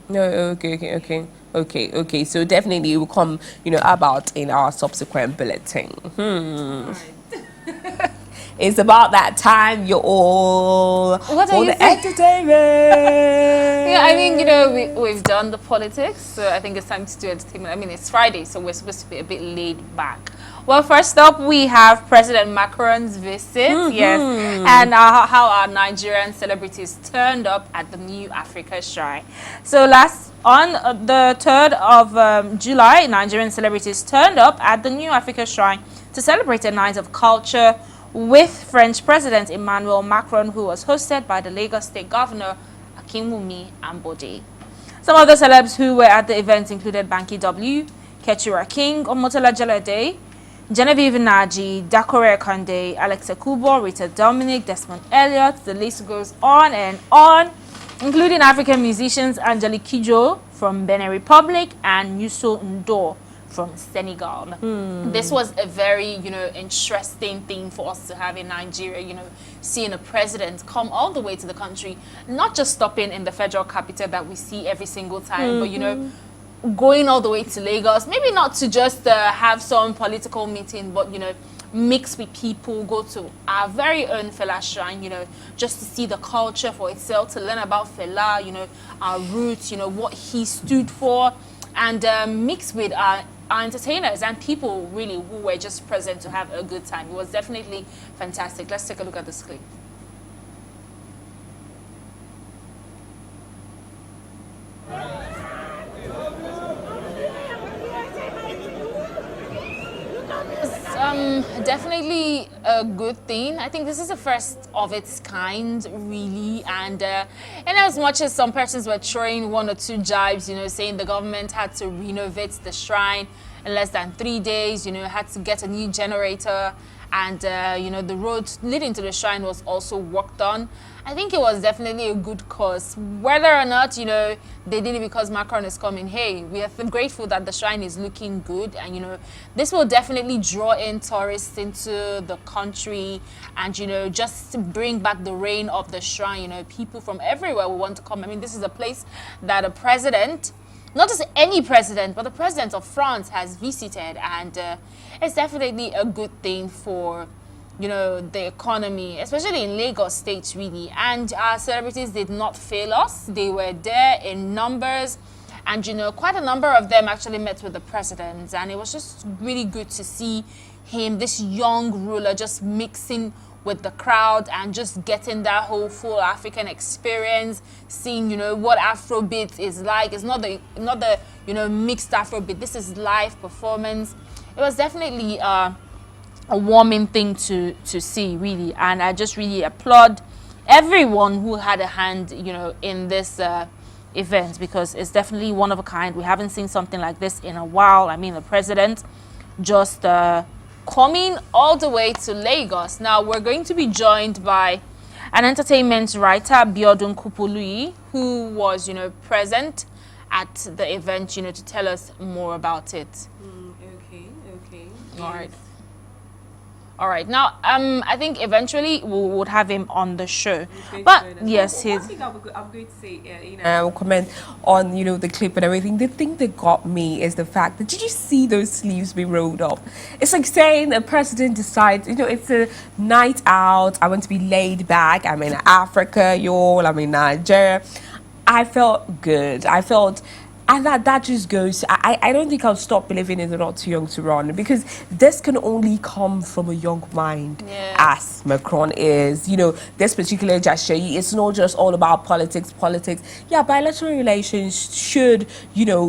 No, okay. So definitely it will come, about in our subsequent bulletin. It's about that time you're all What are for you the saying? entertainment. Yeah, I mean, we've done the politics, so I think it's time to do entertainment. I mean, it's Friday, so we're supposed to be a bit laid back. Well, first up, we have President Macron's visit, yes, and how our Nigerian celebrities turned up at the New Africa Shrine. So on the 3rd of July, Nigerian celebrities turned up at the New Africa Shrine to celebrate a night of culture with French President Emmanuel Macron, who was hosted by the Lagos State Governor Akinwumi Ambode. Some of the celebs who were at the event included Banky W, Ketura King, Omotola Jalade, Genevieve Naji, Dakore Kande, Alex Akubo, Rita Dominic, Desmond Elliott. The list goes on and on, including African musicians Angelique Kidjo from Benin Republic and Youssou N'Dour from Senegal. This was a very, interesting thing for us to have in Nigeria, seeing a president come all the way to the country, not just stopping in the federal capital that we see every single time, but, going all the way to Lagos, maybe not to just have some political meeting, but, mix with people, go to our very own Fela Shrine, just to see the culture for itself, to learn about Fela, our roots, what he stood for, and mix with our entertainers and people really who were just present to have a good time. It was definitely fantastic. Let's take a look at this clip. Definitely a good thing. I think this is the first of its kind, really. And in as much as some persons were throwing one or two jibes, saying the government had to renovate the shrine in less than 3 days, had to get a new generator, and the road leading to the shrine was also worked on. I think it was definitely a good cause. Whether or not, they did it because Macron is coming, hey, we are grateful that the shrine is looking good, and, this will definitely draw in tourists into the country and, just to bring back the reign of the shrine. People from everywhere will want to come. I mean, this is a place that a president, not just any president, but the president of France has visited, and it's definitely a good thing for the economy, especially in Lagos State, really. And our celebrities did not fail us. They were there in numbers, and quite a number of them actually met with the president, and it was just really good to see him, this young ruler, just mixing with the crowd and just getting that whole full African experience, seeing what Afrobeat is like. It's not the mixed Afrobeat. This is live performance. It was definitely a warming thing to see, really, and I just really applaud everyone who had a hand in this event, because it's definitely one of a kind. We haven't seen something like this in a while. I mean, the president just coming all the way to Lagos. Now we're going to be joined by an entertainment writer, Biodun Kupoluyi, who was present at the event to tell us more about it. Okay. All right. Now, I think eventually we would have him on the show. But yes, one thing I'm going to say, I will comment on, the clip and everything. The thing that got me is the fact that, did you see those sleeves being rolled up? It's like saying the president decides, it's a night out. I want to be laid back. I'm in Africa, I'm in Nigeria. I felt good. And that just goes, I don't think I'll stop believing in the not too young to run, because this can only come from a young mind, as Macron is. This particular gesture, it's not just all about politics. Yeah, bilateral relations should,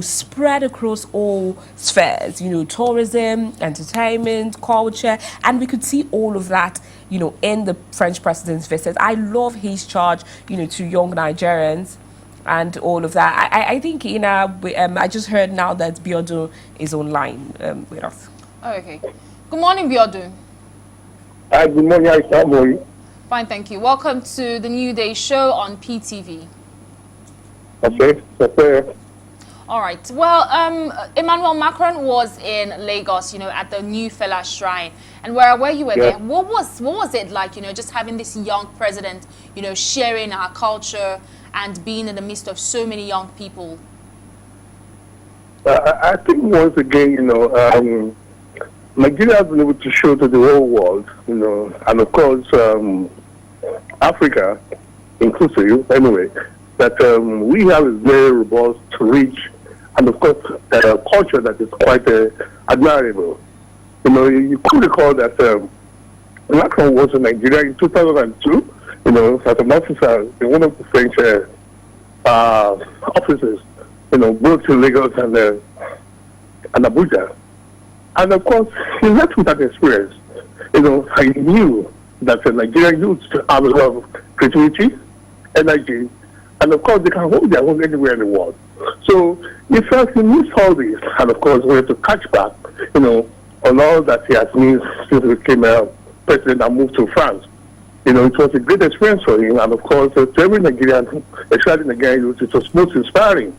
spread across all spheres, tourism, entertainment, culture, and we could see all of that, in the French president's visit. I love his charge, to young Nigerians and all of that. I think, I just heard now that Biodun is online with us. Oh, okay. Good morning, Biodun. Hi, good morning, Aisha. How are you? Fine, thank you. Welcome to the New Day show on PTV. Okay. All right. Well, Emmanuel Macron was in Lagos, at the new Fela Shrine. And where you were there, what was it like, just having this young president, sharing our culture and being in the midst of so many young people? I think once again, Nigeria has been able to show to the whole world, and of course, Africa, inclusive, anyway, that we have a very robust, rich, and of course, a culture that is quite admirable. You could recall that Macron was in Nigeria in 2002, as an officer in one of the French offices, both in Lagos and Abuja. And of course, he left with that experience. I knew that Nigerian youths have a lot of creativity, energy, and of course, they can hold their own anywhere in the world. So he felt he missed all this, and of course, we had to catch back, on all that he has missed since he became president and moved to France. It was a great experience for him, and of course, to every Nigerian, especially Nigerian youth, it was most inspiring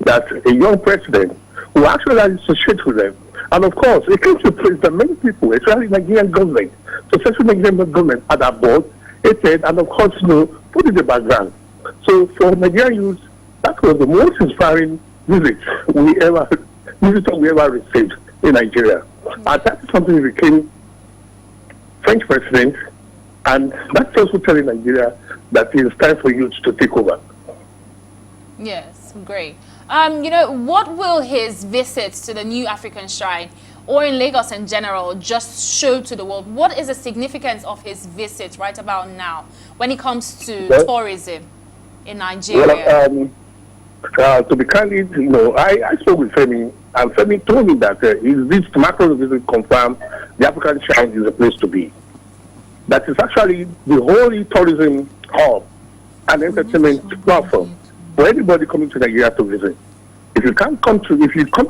that a young president who actually associates with them. And of course, it came to a place that many people, especially Nigerian government, successful Nigerian government at that board, it said, and of course, put in the background. So for Nigerian youth, that was the most inspiring visit we ever received in Nigeria. And that is something that became French president, and that's also telling Nigeria that it is time for youth to take over. Yes, great. What will his visits to the new African shrine or in Lagos in general just show to the world? What is the significance of his visit right about now when it comes to tourism in Nigeria? Well, to be candid, I spoke with Femi, and Femi told me that his visit to Macron's visit confirmed the African shrine is a place to be. That is actually the whole tourism hub and entertainment platform for anybody coming to Nigeria to visit. If you come to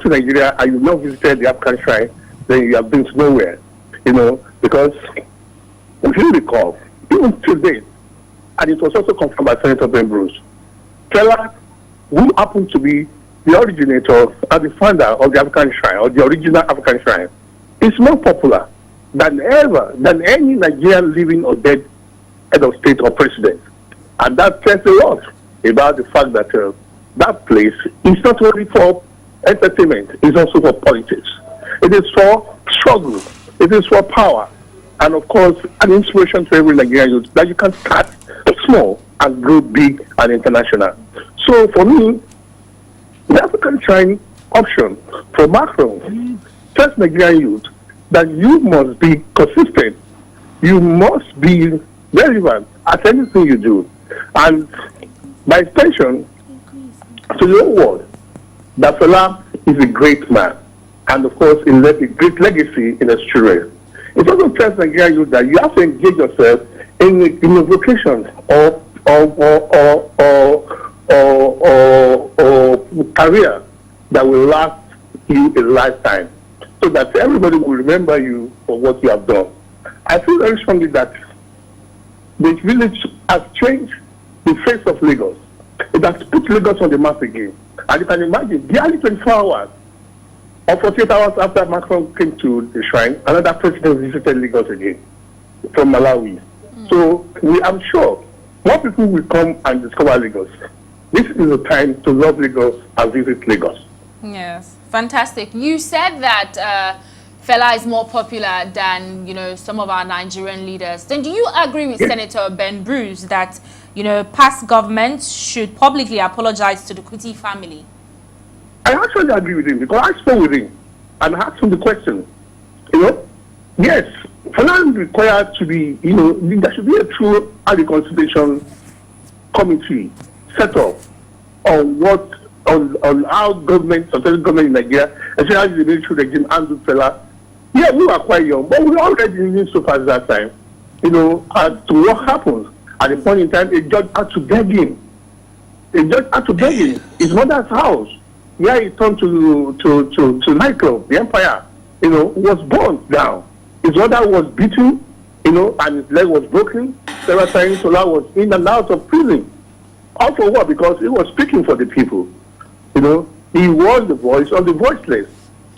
Nigeria and you've not visited the African shrine, then you have been to nowhere. Because if you recall, even today, and it was also confirmed by Senator Ben Bruce, Fela, who happened to be the originator and the founder of the African shrine, or the original African shrine, is more popular than any Nigerian living or dead head of state or president. And that tells a lot about the fact that that place is not only for entertainment, it's also for politics. It is for struggle. It is for power. And of course, an inspiration to every Nigerian youth that you can start small and grow big and international. So for me, the African shrine option for Macron tells Nigerian youth that you must be consistent. You must be relevant at anything you do. And by extension, to the whole world, that Fela is a great man. And of course, he left a great legacy in his children. It also tells Nigerian youth that you have to engage yourself in a vocation or career that will last you a lifetime, so that everybody will remember you for what you have done. I feel very strongly that the village has changed the face of Lagos. It has put Lagos on the map again. And you can imagine, barely 24 hours or 48 hours after Macron came to the shrine, another president visited Lagos again from Malawi. So I'm sure more people will come and discover Lagos. This is the time to love Lagos and visit Lagos. Yes, fantastic. You said that Fela is more popular than, some of our Nigerian leaders. Then do you agree with Senator Ben Bruce that, past governments should publicly apologize to the Kuti family? I actually agree with him because I spoke with him and asked him the question. Yes, Fela is required to be, there should be a true reconciliation committee set up on how government, central government in Nigeria, especially the military regime, handled Fela. Yeah, we were quite young, but we already knew so far at that time, as to what happened. At the point in time, a judge had to beg him. His mother's house, where he turned to nightclub, the Empire, was burned down. His mother was beaten, and his leg was broken. Several times, Sola was in and out of prison. All for what? Because he was speaking for the people. He was the voice of the voiceless.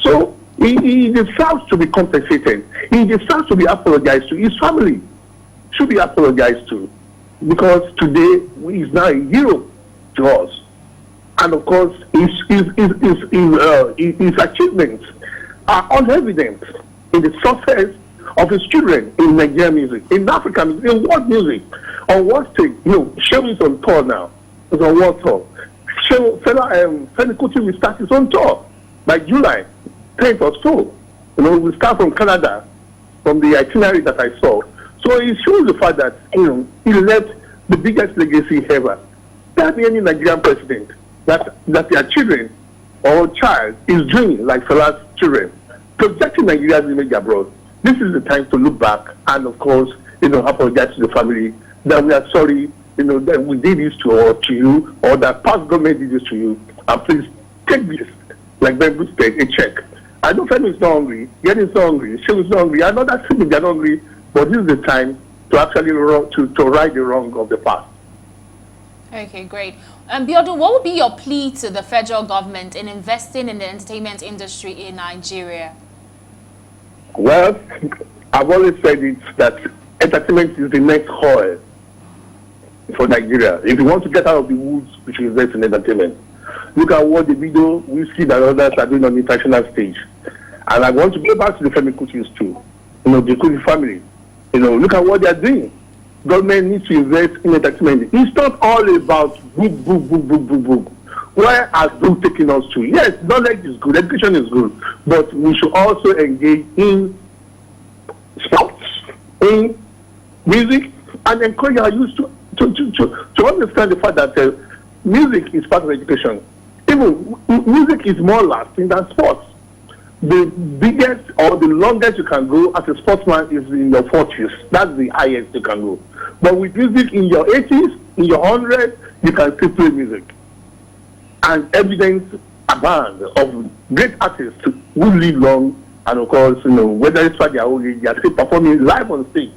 So he deserves to be compensated. He deserves to be apologized to. His family should be apologized to. Because today he is now a hero to us. And of course, his achievements are all evident in the success of his children in Nigerian music, in African music, in world music. On what stage? Shehu is on tour now. He's on world tour. Femi Kuti will start his own tour by July 10th or so. We start from Canada, from the itinerary that I saw. So it shows the fact that, he left the biggest legacy ever. There be any Nigerian president that their children or child is doing like Fela's children, projecting Nigeria's image abroad. This is the time to look back and, of course, apologize to the family that we are sorry, that we did this to you, or that past government did this to you, and please take this, like Ben Bruce said, a check. I know Femi is not hungry, Yeni is not hungry, Shehu is not hungry, I know that they are not hungry, but this is the time to actually to right the wrong of the past. Okay, great. Biodun, what would be your plea to the federal government in investing in the entertainment industry in Nigeria? Well, I've always said it that entertainment is the next oil for Nigeria. If you want to get out of the woods, we should invest in entertainment. Look at what the video Whiskey and others are doing on the international stage. And I want to go back to the Femi Kutis too. The Kuti family. Look at what they are doing. Government needs to invest in entertainment. It's not all about book. Where has book taken us to? Yes, knowledge is good, education is good, but we should also engage in sports, in music, and encourage our youth to understand the fact that music is part of education. Even music is more lasting than sports. The biggest or the longest you can go as a sportsman is in your 40s. That's the highest you can go. But with music in your 80s, in your 100s, you can still play music. And evidence abound of great artists who live long, and of course, whether it's for their old age, they are still performing live on stage.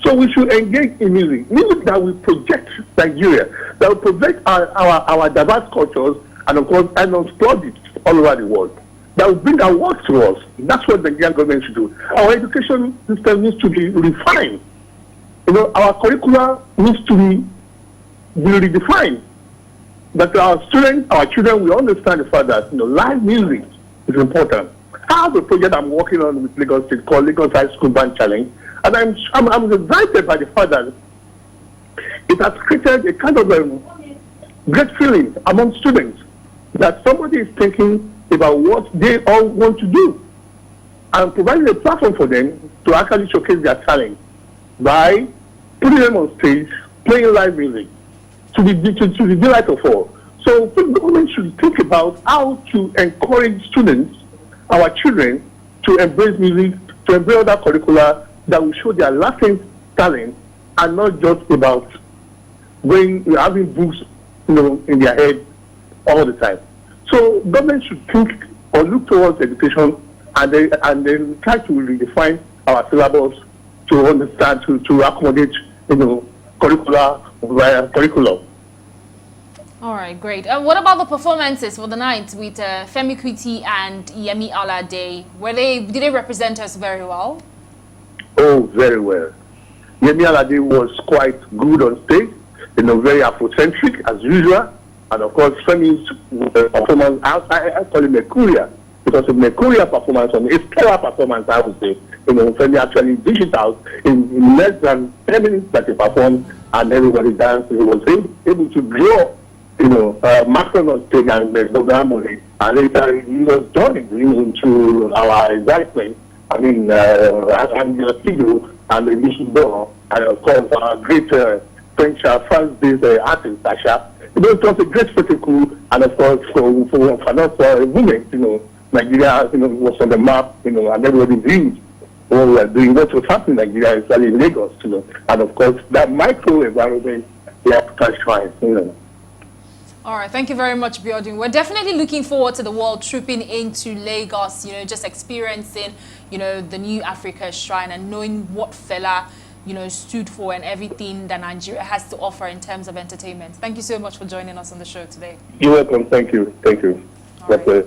So we should engage in music that will project Nigeria, that will project our diverse cultures, and of course, and explore it all over the world. That will bring our work to us. That's what the Nigerian government should do. Our education system needs to be refined. Our curricula needs to be redefined. That our students, our children will understand the fact that live music is important. I have a project I'm working on with Lagos State called Lagos High School Band Challenge, and I'm excited by the fact that it has created a kind of great feeling among students that somebody is thinking about what they all want to do, and providing a platform for them to actually showcase their talent by putting them on stage, playing live music to the delight of all. So the government should think about how to encourage students, our children, to embrace music, to embrace other curricula that will show their lasting talent, and not just about having books, in their head all the time. So government should think or look towards education, and then try to redefine our syllabus to understand, to accommodate, curriculum. All right, great. What about the performances for the night with Femi Kuti and Yemi Alade? Did they represent us very well? Oh, very well. Yemi Alade was quite good on stage, very Afrocentric as usual. And of course, Femi's performance, I call it Mercuria, because of Mercuria performance, a stellar performance, I would say. Femi actually dished it out in less than 10 minutes that he performed, and everybody danced. He was able to draw, Macron on stage and Dogramoli, and later he was joining into our excitement. I mean, and the studio and the mission door, and of course, our great French France-based artist, Aisha. It was a great spectacle, and of course, for a moment, Nigeria, was on the map, and everybody knew what we were doing, what was happening in Nigeria, especially in Lagos, and of course, that micro environment, the African shrine, All right, thank you very much, Biodun. We're definitely looking forward to the world trooping into Lagos, just experiencing, the new Africa shrine and knowing what Fela, stood for and everything that Nigeria has to offer in terms of entertainment. Thank you so much for joining us on the show today. You're welcome. Thank you. All right.